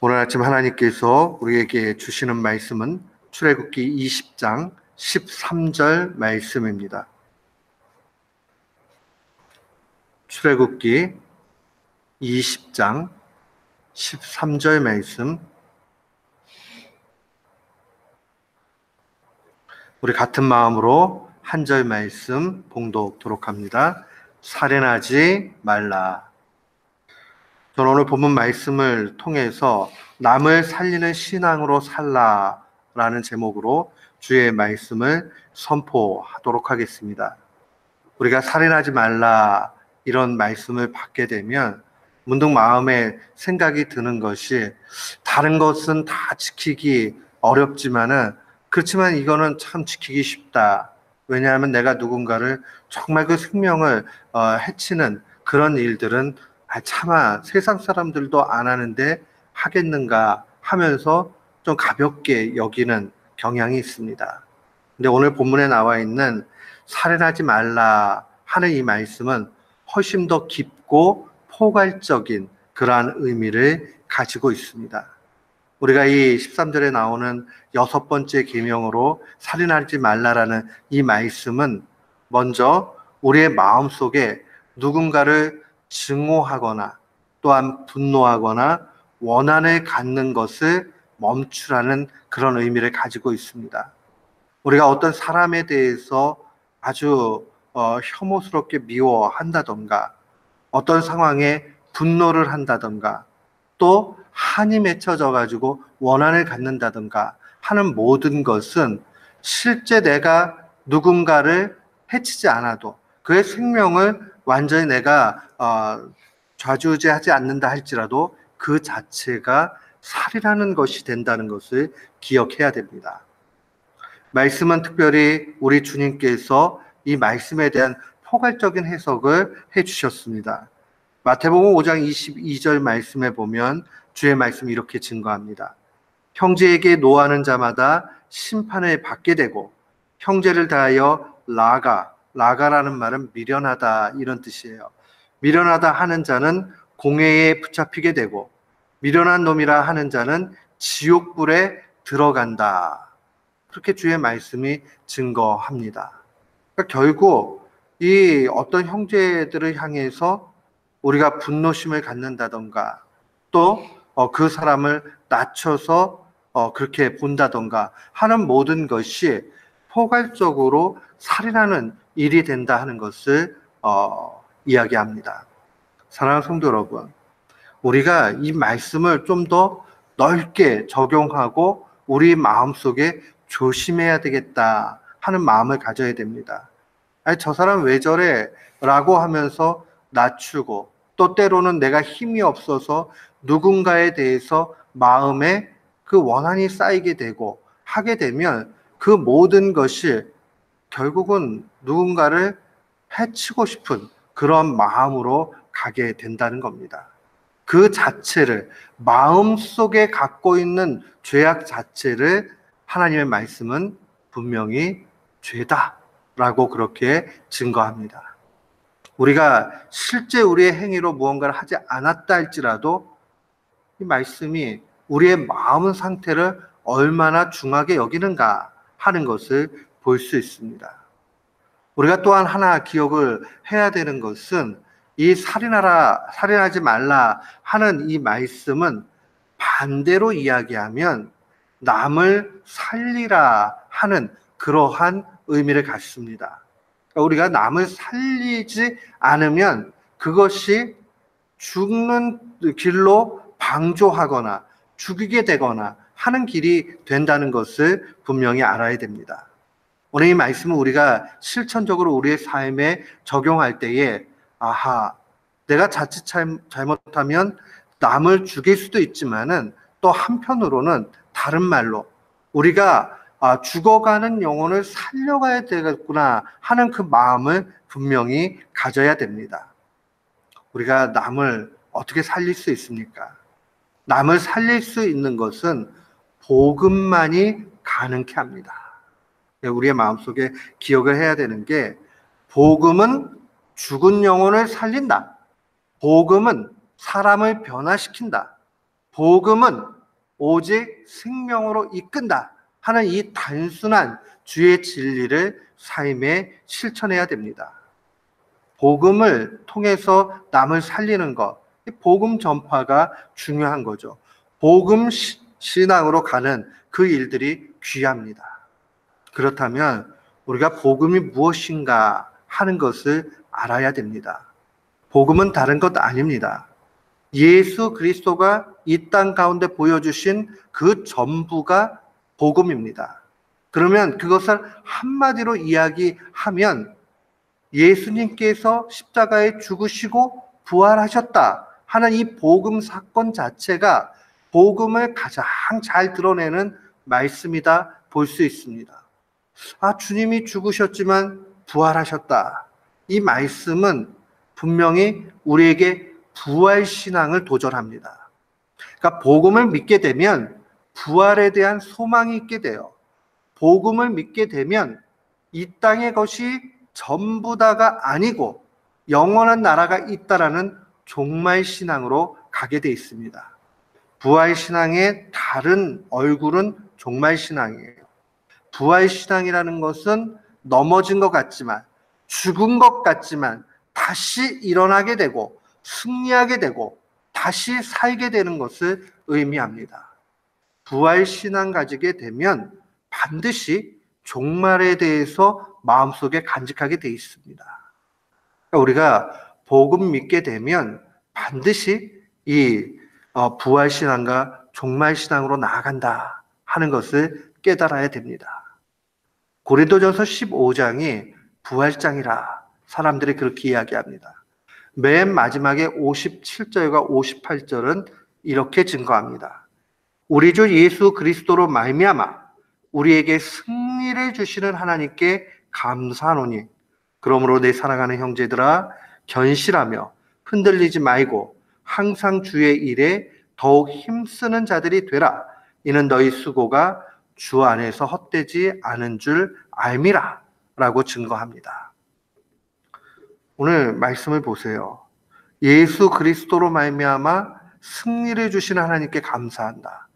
오늘 아침 하나님께서 우리에게 주시는 말씀은 출애굽기 20장 13절 말씀입니다. 출애굽기 20장 13절 말씀, 우리 같은 마음으로 한 절 말씀 봉독하도록 합니다. 살인하지 말라. 저는 오늘 본문 말씀을 통해서 남을 살리는 신앙으로 살라라는 제목으로 주의 말씀을 선포하도록 하겠습니다. 우리가 살인하지 말라 이런 말씀을 받게 되면 문득 마음에 생각이 드는 것이, 다른 것은 다 지키기 어렵지만은 그렇지만 이거는 참 지키기 쉽다. 왜냐하면 내가 누군가를 정말 그 생명을 해치는 그런 일들은 차마 세상 사람들도 안 하는데 하겠는가 하면서 좀 가볍게 여기는 경향이 있습니다. 근데 오늘 본문에 나와 있는 살인하지 말라 하는 이 말씀은 훨씬 더 깊고 포괄적인 그러한 의미를 가지고 있습니다. 우리가 이 13절에 나오는 6번째 계명으로 살인하지 말라라는 이 말씀은 먼저 우리의 마음속에 누군가를 증오하거나 또한 분노하거나 원한을 갖는 것을 멈추라는 그런 의미를 가지고 있습니다. 우리가 어떤 사람에 대해서 아주 혐오스럽게 미워한다던가, 어떤 상황에 분노를 한다던가, 또 한이 맺혀져 가지고 원한을 갖는다던가 하는 모든 것은 실제 내가 누군가를 해치지 않아도 그의 생명을 완전히 내가 좌지우지하지 않는다 할지라도 그 자체가 살인하는 것이 된다는 것을 기억해야 됩니다. 말씀은 특별히 우리 주님께서 이 말씀에 대한 포괄적인 해석을 해주셨습니다. 마태복음 5장 22절 말씀에 보면 주의 말씀이 이렇게 증거합니다. 형제에게 노하는 자마다 심판을 받게 되고, 형제를 다하여 라가라는 말은 미련하다 이런 뜻이에요. 미련하다 하는 자는 공회에 붙잡히게 되고, 미련한 놈이라 하는 자는 지옥불에 들어간다. 그렇게 주의 말씀이 증거합니다. 그러니까 결국 이 어떤 형제들을 향해서 우리가 분노심을 갖는다던가, 또 그 사람을 낮춰서 그렇게 본다던가 하는 모든 것이 포괄적으로 살인하는 일이 된다 하는 것을 이야기합니다. 사랑하는 성도 여러분, 우리가 이 말씀을 좀 더 넓게 적용하고 우리 마음속에 조심해야 되겠다 하는 마음을 가져야 됩니다. 아니, 저 사람 왜 저래? 라고 하면서 낮추고, 또 때로는 내가 힘이 없어서 누군가에 대해서 마음에 그 원한이 쌓이게 되고 하게 되면 그 모든 것이 결국은 누군가를 해치고 싶은 그런 마음으로 가게 된다는 겁니다. 그 자체를, 마음속에 갖고 있는 죄악 자체를 하나님의 말씀은 분명히 죄다라고 그렇게 증거합니다. 우리가 실제 우리의 행위로 무언가를 하지 않았다 할지라도 이 말씀이 우리의 마음 상태를 얼마나 중하게 여기는가 하는 것을 볼 수 있습니다. 우리가 또한 하나 기억을 해야 되는 것은, 이 살인하지 말라 하는 이 말씀은 반대로 이야기하면 남을 살리라 하는 그러한 의미를 갖습니다. 우리가 남을 살리지 않으면 그것이 죽는 길로 방조하거나 죽이게 되거나 하는 길이 된다는 것을 분명히 알아야 됩니다. 오늘 이 말씀은 우리가 실천적으로 우리의 삶에 적용할 때에, 내가 자칫 잘못하면 남을 죽일 수도 있지만은 또 한편으로는 다른 말로 우리가 죽어가는 영혼을 살려가야 되겠구나 하는 그 마음을 분명히 가져야 됩니다. 우리가 남을 어떻게 살릴 수 있습니까? 남을 살릴 수 있는 것은 복음만이 가능케 합니다. 우리의 마음속에 기억을 해야 되는 게, 복음은 죽은 영혼을 살린다. 복음은 사람을 변화시킨다. 복음은 오직 생명으로 이끈다 하는 이 단순한 주의 진리를 삶에 실천해야 됩니다. 복음을 통해서 남을 살리는 것, 복음 전파가 중요한 거죠. 복음 신앙으로 가는 그 일들이 귀합니다. 그렇다면 우리가 복음이 무엇인가 하는 것을 알아야 됩니다. 복음은 다른 것 아닙니다. 예수 그리스도가 이 땅 가운데 보여주신 그 전부가 복음입니다. 그러면 그것을 한마디로 이야기하면 예수님께서 십자가에 죽으시고 부활하셨다 하는 이 복음 사건 자체가 복음을 가장 잘 드러내는 말씀이다 볼 수 있습니다. 주님이 죽으셨지만 부활하셨다. 이 말씀은 분명히 우리에게 부활 신앙을 도전합니다. 그러니까 복음을 믿게 되면 부활에 대한 소망이 있게 돼요. 복음을 믿게 되면 이 땅의 것이 전부 다가 아니고 영원한 나라가 있다라는 종말 신앙으로 가게 돼 있습니다. 부활 신앙의 다른 얼굴은 종말 신앙이에요. 부활 신앙이라는 것은 넘어진 것 같지만, 죽은 것 같지만 다시 일어나게 되고 승리하게 되고 다시 살게 되는 것을 의미합니다. 부활 신앙 가지게 되면 반드시 종말에 대해서 마음속에 간직하게 돼 있습니다. 그러니까 우리가 복음 믿게 되면 반드시 이 부활 신앙과 종말 신앙으로 나아간다 하는 것을 깨달아야 됩니다. 고린도전서 15장이 부활장이라 사람들이 그렇게 이야기합니다. 맨 마지막에 57절과 58절은 이렇게 증거합니다. 우리 주 예수 그리스도로 말미암아 우리에게 승리를 주시는 하나님께 감사하노니 그러므로 내 사랑하는 형제들아 견실하며 흔들리지 말고 항상 주의 일에 더욱 힘쓰는 자들이 되라. 이는 너희 수고가 주 안에서 헛되지 않은 줄 알미라 라고 증거합니다. 오늘 말씀을 보세요. 예수 그리스도로 말미암아 승리를 주시는 하나님께 감사한다.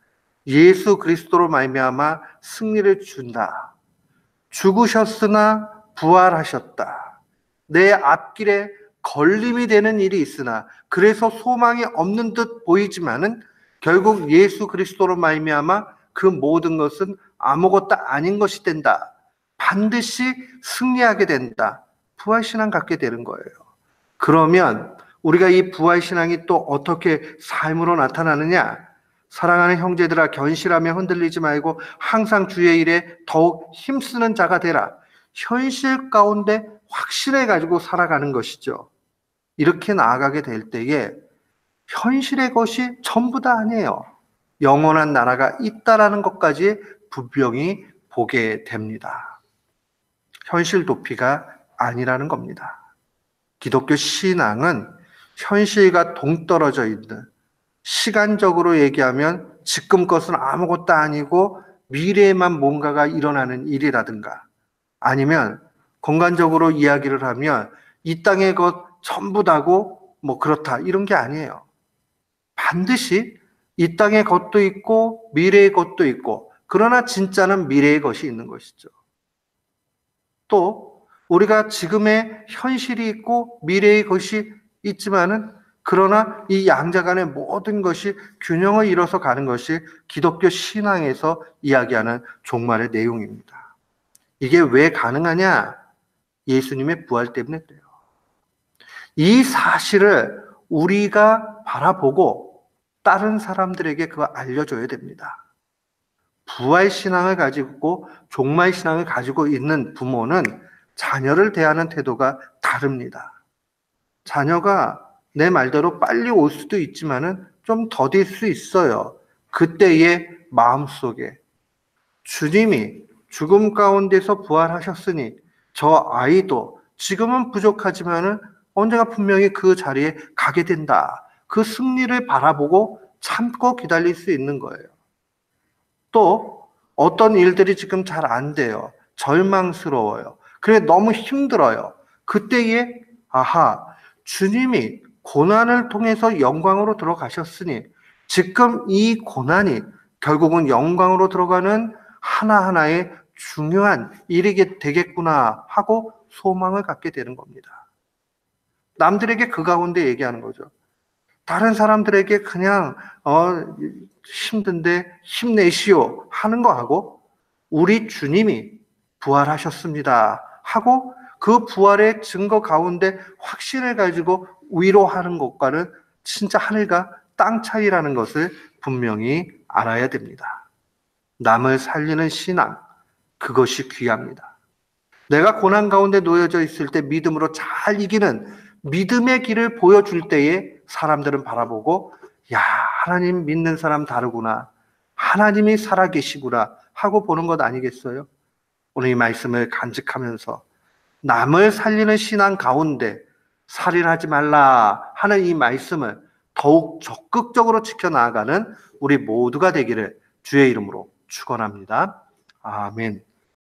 예수 그리스도로 말미암아 승리를 준다. 죽으셨으나 부활하셨다. 내 앞길에 걸림이 되는 일이 있으나 그래서 소망이 없는 듯 보이지만은 결국 예수 그리스도로 말미암아 그 모든 것은 아무것도 아닌 것이 된다. 반드시 승리하게 된다. 부활신앙 갖게 되는 거예요. 그러면 우리가 이 부활신앙이 또 어떻게 삶으로 나타나느냐? 사랑하는 형제들아 견실하며 흔들리지 말고 항상 주의 일에 더욱 힘쓰는 자가 되라. 현실 가운데 확신해 가지고 살아가는 것이죠. 이렇게 나아가게 될 때에 현실의 것이 전부 다 아니에요. 영원한 나라가 있다라는 것까지 분명히 보게 됩니다. 현실 도피가 아니라는 겁니다. 기독교 신앙은 현실과 동떨어져 있는, 시간적으로 얘기하면 지금 것은 아무것도 아니고 미래에만 뭔가가 일어나는 일이라든가, 아니면 공간적으로 이야기를 하면 이 땅의 것 전부 다고 뭐 그렇다 이런 게 아니에요. 반드시 이 땅의 것도 있고 미래의 것도 있고, 그러나 진짜는 미래의 것이 있는 것이죠. 또 우리가 지금의 현실이 있고 미래의 것이 있지만은 그러나 이 양자 간의 모든 것이 균형을 이뤄서 가는 것이 기독교 신앙에서 이야기하는 종말의 내용입니다. 이게 왜 가능하냐? 예수님의 부활 때문에 그래요. 이 사실을 우리가 바라보고 다른 사람들에게 그거 알려줘야 됩니다. 부활 신앙을 가지고 종말 신앙을 가지고 있는 부모는 자녀를 대하는 태도가 다릅니다. 자녀가 내 말대로 빨리 올 수도 있지만은 좀 더딜 수 있어요. 그때의 마음속에 주님이 죽음 가운데서 부활하셨으니 저 아이도 지금은 부족하지만은 언젠가 분명히 그 자리에 가게 된다. 그 승리를 바라보고 참고 기다릴 수 있는 거예요. 또 어떤 일들이 지금 잘 안 돼요. 절망스러워요. 그래 너무 힘들어요. 그때에 아하, 주님이 고난을 통해서 영광으로 들어가셨으니 지금 이 고난이 결국은 영광으로 들어가는 하나하나의 중요한 일이 되겠구나 하고 소망을 갖게 되는 겁니다. 남들에게 그 가운데 얘기하는 거죠. 다른 사람들에게 그냥 힘든데 힘내시오 하는 거하고 우리 주님이 부활하셨습니다 하고 그 부활의 증거 가운데 확신을 가지고 위로하는 것과는 진짜 하늘과 땅 차이라는 것을 분명히 알아야 됩니다. 남을 살리는 신앙, 그것이 귀합니다. 내가 고난 가운데 놓여져 있을 때 믿음으로 잘 이기는 믿음의 길을 보여줄 때에 사람들은 바라보고 야, 하나님 믿는 사람 다르구나. 하나님이 살아계시구나 하고 보는 것 아니겠어요? 오늘 이 말씀을 간직하면서 남을 살리는 신앙 가운데 살인하지 말라 하는 이 말씀을 더욱 적극적으로 지켜나가는 우리 모두가 되기를 주의 이름으로 축원합니다. 아멘.